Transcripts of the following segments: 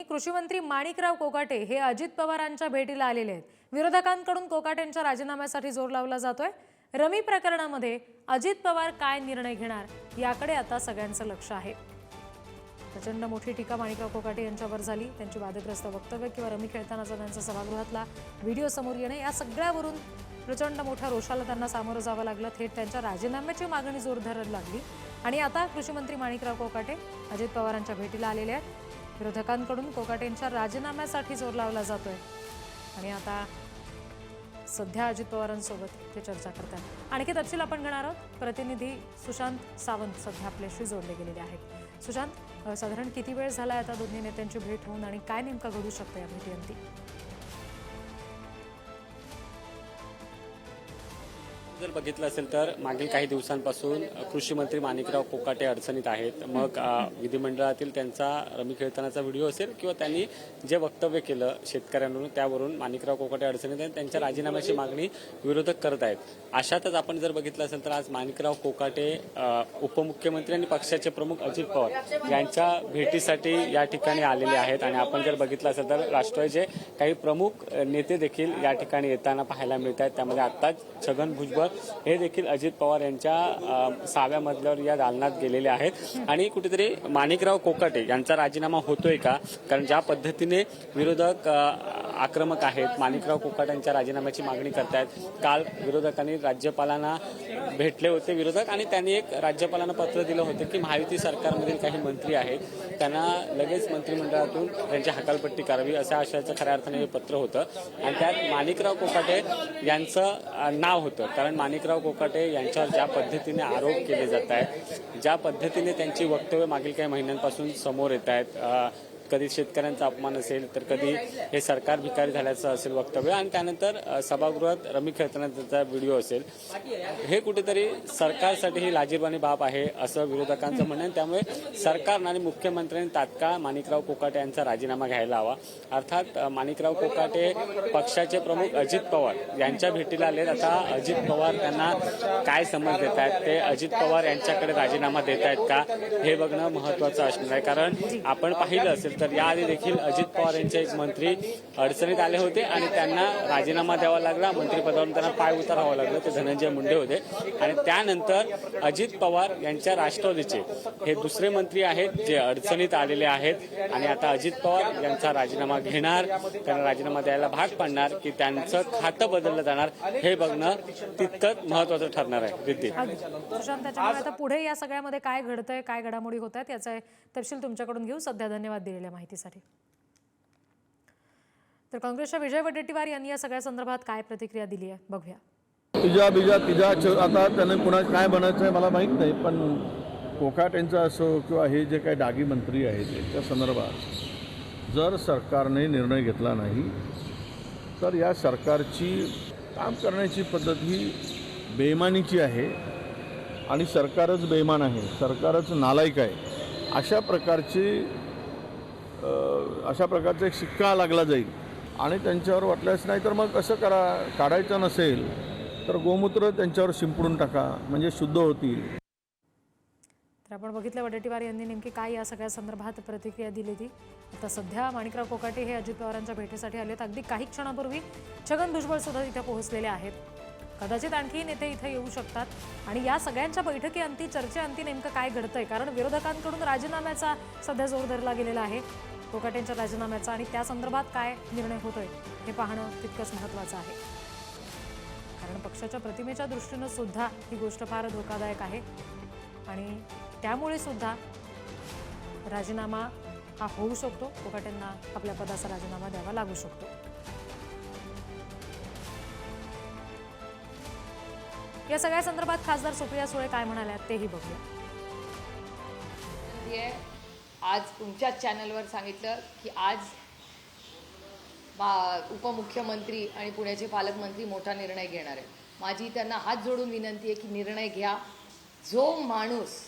कृषी मंत्री माणिकराव कोकाटे हे अजित पवारांच्या भेटीला आलेले आहेत। विरोधकांकडून कोकाटेंच्या राजीनाम्यासाठी जोर लावला जातोय। रमी प्रकरणामध्ये अजित पवार काय निर्णय घेणार याकडे आता सगळ्यांचं लक्ष आहे। प्रचंड मोठी टीका माणिकराव कोकाटे यांच्यावर झाली। त्यांची वादग्रस्त वक्तव्य किंवा रमी खेळतानाचा त्यांचा सभागृहातला व्हिडिओ समोर येणे या सगळ्यावरून प्रचंड मोठ्या रोषाला त्यांना सामोरं जावं लागलं। थेट त्यांच्या राजीनाम्याची मागणी जोर धरायला लागली आणि आता कृषी मंत्री माणिकराव कोकाटे अजित पवारांच्या भेटीला आलेले आहेत। विरोधकांकडून कोकाटेंच्या राजीनाम्यासाठी जोर लावला जातोय आणि आता सध्या अजित पवारांसोबत ते चर्चा करतात। आणखी तपशील आपण घेणार आहोत। प्रतिनिधी सुशांत सावंत सध्या आपल्याशी जोडले गेलेले आहेत। सुशांत, साधारण किती वेळ झाला आता दोन्ही नेत्यांची भेट होऊन आणि काय नेमका घडू शकतं या भेटीअंती? जर बघितलं असेल तर मागील काही दिवसांपासून कृषी मंत्री माणिकराव कोकाटे अडचणीत आहेत। मग विधिमंडळातील त्यांचा रमी खेळतानाचा व्हिडिओ असेल किंवा त्यांनी जे वक्तव्य केलं शेतकऱ्यांवरून त्यावरून माणिकराव कोकाटे अडचणीत आहेत। त्यांच्या राजीनाम्याची मागणी विरोधक करत आहेत। अशातच आपण जर बघितलं असेल तर आज माणिकराव कोकाटे उपमुख्यमंत्री आणि पक्षाचे प्रमुख अजित पवार यांच्या भेटीसाठी या ठिकाणी आलेले आहेत आणि आपण जर बघितलं असेल तर राष्ट्रवादीचे काही प्रमुख नेते देखील या ठिकाणी येताना पाहायला मिळत आहेत। त्यामध्ये आत्ताच छगन भुजबळ हे देखील अजित पवार यांच्या 6व्या मजल्यावर या दालनात गेलेले आहेत आणि कुठेतरी माणिकराव कोकाटे यांचा राजीनामा होतोय का? कारण ज्या पद्धतीने विरोधक आक्रमक आहेत, माणिकराव कोकाटेंच्या राजीनाम्याची मागणी करतायत। काल विरोधकांनी राज्यपालांना भेटले होते विरोधक आणि त्यांनी एक राज्यपालांना पत्र दिलं होतं की महायुती सरकारमधील काही मंत्री आहेत त्यांना लगेच मंत्रिमंडळातून त्यांची हकालपट्टी करावी अशा आशयाचं खऱ्या अर्थाने हे पत्र होतं आणि त्यात माणिकराव कोकाटे यांचं नाव होतं। कारण माणिकराव कोकाटे यांच्यावर ज्या पद्धतीने आरोप केले जात आहेत, ज्या पद्धतीने त्यांची वक्तव्य मागील काही महिन्यांपासून समोर येत आहेत, कधी शेतकऱ्यांचा अपमान असेल तर कधी हे सरकार भिकारी झाल्याचं असेल वक्तव्य आणि त्यानंतर सभागृहात रमी खेळतानाचा व्हिडिओ असेल, हे कुठेतरी सरकारसाठी ही लाजिरवाणी बाब आहे असं विरोधकांचं म्हणणं आहे। त्यामुळे सरकारनं आणि मुख्यमंत्र्यांनी तात्काळ माणिकराव कोकाटे यांचा राजीनामा घ्यायला हवा। अर्थात माणिकराव कोकाटे पक्षाचे प्रमुख अजित पवार यांच्या भेटीला आलेत। आता अजित पवार त्यांना काय समज देत आहेत, ते अजित पवार यांच्याकडे राजीनामा देत आहेत का हे बघणं महत्त्वाचं असणार आहे। कारण आपण पाहिलं असेल तर याआधी देखील अजित पवार यांचे एक मंत्री अडचणीत आले होते आणि त्यांना राजीनामा द्यावा लागला। मंत्रिपदावरून त्यांना पाय उतारावं लागलं, ते धनंजय मुंडे होते आणि त्यानंतर अजित पवार यांच्या राष्ट्रवादीचे हे दुसरे मंत्री आहेत जे अडचणीत आलेले आहेत आणि आता अजित पवार यांचा राजीनामा घेणार, त्यांना राजीनामा द्यायला भाग पाडणार की त्यांचं खातं बदललं जाणार हे बघणं तितकंच महत्त्वाचं ठरणार आहे। रिद्धी सुशांत, त्याच्यामुळे आता पुढे या सगळ्यामध्ये काय घडतंय, काय घडामोडी होत आहेत याचा तपशील तुमच्याकडून घेऊ। सध्या धन्यवाद दिलेल्या माहितीसाठी। तर काँग्रेसच्या विजय वडेट्टीवार यांनी या सगळ्या संदर्भात काय प्रतिक्रिया दिली आहे बघूया। तिजा आता त्याने पुन्हा काय बनायचं आहे मला माहीत नाही, पण कोकाटेंचं असो किंवा हे जे काही डागी मंत्री आहेत त्यांच्या संदर्भात जर सरकारने निर्णय घेतला नाही तर या सरकारची काम करण्याची पद्धत ही बेईमानीची आहे आणि सरकारच बेईमान आहे, सरकारच नालायक आहे अशा प्रकारचा एक शिक्का लागला जाईल आणि त्यांच्यावर वाटल्यास नाही तर मग कसं काढायचं नसेल तर गोमूत्र त्यांच्यावर शिंपडून टाका म्हणजे शुद्ध होतील। तर आपण बघितलं वडेट्टीवार यांनी नेमकी काय या सगळ्या संदर्भात प्रतिक्रिया दिली ती। आता सध्या माणिकराव कोकाटे हे अजित पवारांच्या भेटीसाठी आलेत। अगदी काही क्षणापूर्वी छगन भुजबळ सुद्धा इथे पोहोचलेले आहेत। कदाचित आणखी नेते इथे येऊ शकतात आणि या सगळ्यांच्या बैठकीअंती चर्चेअंती नेमकं काय घडतंय, कारण विरोधकांकडून राजीनाम्याचा सध्या जोर धरला गेलेला आहे, कोकाटेंच्या राजीनाम्याचा, आणि त्या संदर्भात काय निर्णय होतोय हे पाहणं तितकंच महत्त्वाचं आहे। कारण पक्षाच्या प्रतिमेच्या दृष्टीनं सुद्धा ही गोष्ट फार धोकादायक आहे आणि त्यामुळे सुद्धा राजीनामा हा होऊ शकतो, कोकाटेंना आपल्या पदाचा राजीनामा द्यावा लागू शकतो। या सगळ्या संदर्भात खासदार सुप्रिया सुळे काय म्हणाल्यात तेही बघूया। आज तुमच्याच चॅनलवर सांगितलं की आज उपमुख्यमंत्री आणि पुण्याचे पालकमंत्री मोठा निर्णय घेणार आहे। माझी त्यांना हात जोडून विनंती आहे की निर्णय घ्या। जो माणूस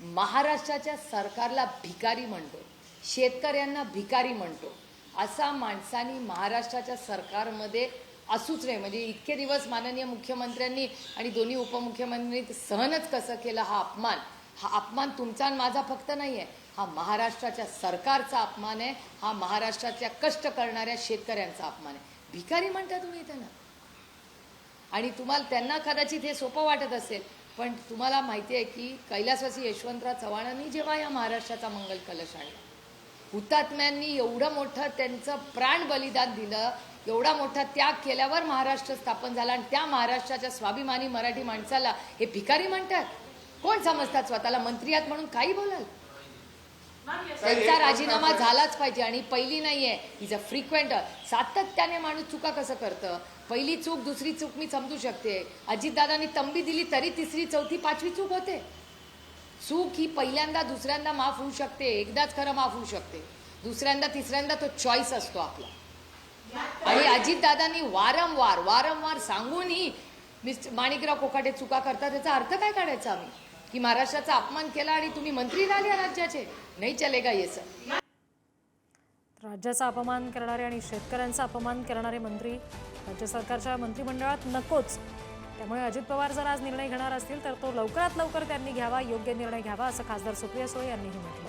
महाराष्ट्राच्या सरकारला भिकारी म्हणतो, शेतकऱ्यांना भिकारी म्हणतो, असा माणसांनी महाराष्ट्राच्या सरकारमध्ये असूच नाही। म्हणजे इतके दिवस माननीय मुख्यमंत्र्यांनी आणि दोन्ही उपमुख्यमंत्र्यांनी सहनच कसं केलं हा अपमान, हा अपमान तुमचा आणि माझा फक्त नाही आहे, हा महाराष्ट्राच्या सरकारचा अपमान आहे, हा महाराष्ट्रातल्या कष्ट करणाऱ्या शेतकऱ्यांचा अपमान आहे. भिकारी म्हणता तुम्ही त्यांना. आणि तुम्हाला त्यांना कदाचित हे सोपं वाटत असेल, पण तुम्हाला माहिती आहे की कैलासवासी यशवंतराव चव्हाणांनी जेव्हा या महाराष्ट्राचा मंगल कलश आणला, हुतात्म्यांनी एवढं मोठं त्यांचं प्राण बलिदान दिलं, एवढा मोठा त्याग केल्यावर महाराष्ट्र स्थापन झाला, आणि त्या महाराष्ट्राच्या स्वाभिमानी मराठी माणसाला हे भिकारी म्हणतात. कोण समजतात स्वतःला? मंत्री आहात म्हणून काही बोलाल? त्यांचा राजीनामा झालाच पाहिजे. आणि पहिली नाहीये, इज अ फ्रिक्वेंट. सातत्याने माणूस चुका कसं करतं, पहिली चूक दुसरी चूक मी समजू शकते. अजितदादांनी तंबी दिली तरी तिसरी चौथी पाचवी चूक होते. चूक ही पहिल्यांदा दुसऱ्यांदा माफ होऊ शकते, एकदाच खरं माफ होऊ शकते, दुसऱ्यांदा तिसऱ्यांदा तो चॉईस असतो आपला. आणि अजितदादांनी वारंवार सांगूनही माणिकराव कोकाटे चुका करतात. त्याचा अर्थ काय काढायचा आम्ही? की महाराष्ट्राचा अपमान केला आणि तुम्ही मंत्री झाले राज्याचे? नाही चलेगा ये सब. राज्याचा अपमान करणारे आणि शेतकऱ्यांचा अपमान करणारे मंत्री राज्य सरकारच्या मंत्रिमंडळात नकोच. त्यामुळे अजित पवार जर आज निर्णय घेणार असतील तर तो लवकरात लवकर त्यांनी घ्यावा, योग्य निर्णय घ्यावा, असं खासदार सुप्रिया सुळे यांनीही म्हटलं.